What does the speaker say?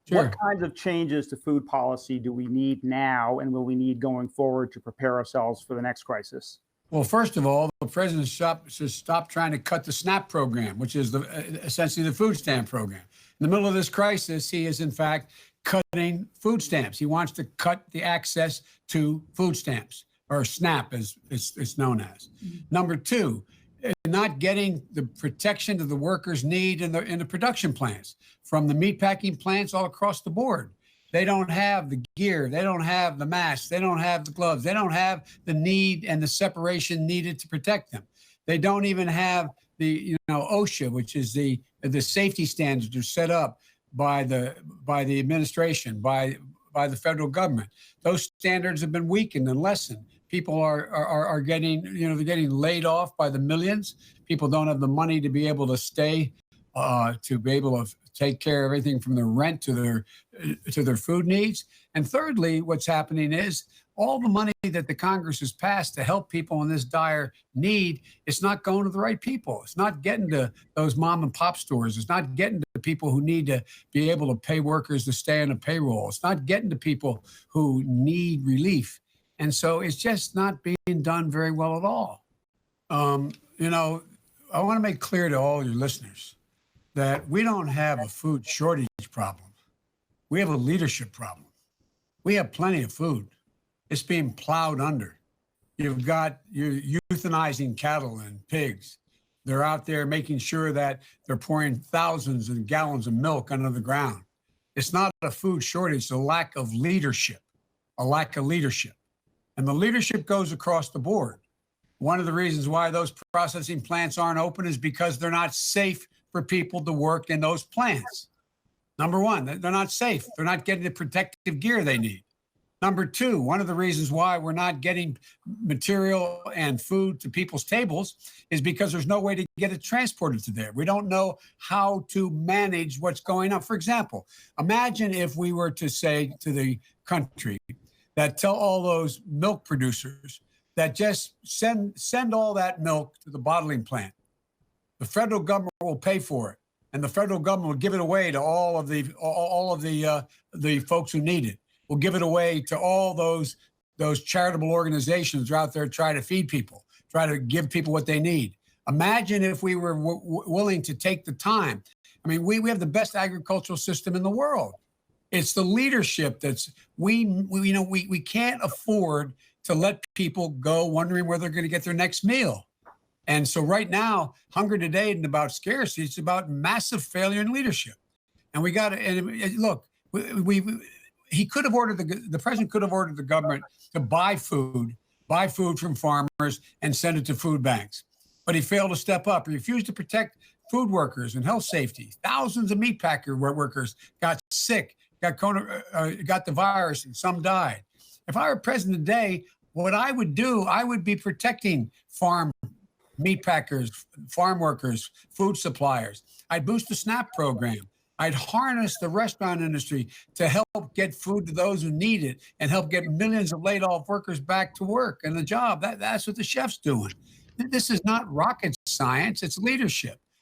What Sure. kinds of changes to food policy do we need now and will we need going forward to prepare ourselves for the next crisis? Well, first of all, the president should stop trying to cut the SNAP program, which is essentially the food stamp program. In the middle of this crisis, he is in fact cutting food stamps. He wants to cut the access to food stamps, or SNAP as it's known as. Number two, not getting the protection that the workers need in the production plants, from the meatpacking plants all across the board. They don't have the gear, they don't have the masks, they don't have the gloves, they don't have the need and the separation needed to protect them. They don't even have the OSHA, which is the safety standards are set up by the administration, by the federal government. Those standards have been weakened and lessened. People are getting, they're getting laid off by the millions. People don't have the money to be able to stay, to be able to take care of everything from their rent to their food needs. And thirdly, what's happening is all the money that the Congress has passed to help people in this dire need, it's not going to the right people. It's not getting to those mom and pop stores. It's not getting to people who need to be able to pay workers to stay on a payroll. It's not getting to people who need relief. And so it's just not being done very well at all. I want to make clear to all your listeners that we don't have a food shortage problem. We have a leadership problem. We have plenty of food. It's being plowed under. You're euthanizing cattle and pigs. They're out there making sure that they're pouring thousands of gallons of milk under the ground. It's not a food shortage, it's a lack of leadership, And the leadership goes across the board. One of the reasons why those processing plants aren't open is because they're not safe for people to work in those plants. Number one, they're not safe. They're not getting the protective gear they need. Number two, one of the reasons why we're not getting material and food to people's tables is because there's no way to get it transported to there. We don't know how to manage what's going on. For example, imagine if we were to say to the country that tell all those milk producers that just send all that milk to the bottling plant. The federal government will pay for it, and the federal government will give it away to all of the folks who need it. We'll give it away to all those charitable organizations who are out there trying to feed people, try to give people what they need. Imagine if we were willing to take the time. I mean, we have the best agricultural system in the world. It's the leadership we can't afford to let people go wondering where they're going to get their next meal. And so right now, hunger today isn't about scarcity. It's about massive failure in leadership. And we got to, and look, he could have ordered, the president could have ordered the government to buy food from farmers and send it to food banks. But he failed to step up. He refused to protect food workers and health safety. Thousands of meatpacker workers got sick, got the virus, and some died. If I were president today, what I would do, I would be protecting meatpackers, farm workers, food suppliers. I'd boost the SNAP program. I'd harness the restaurant industry to help get food to those who need it and help get millions of laid off workers back to work and the job. That's what the chef's doing. This is not rocket science, it's leadership.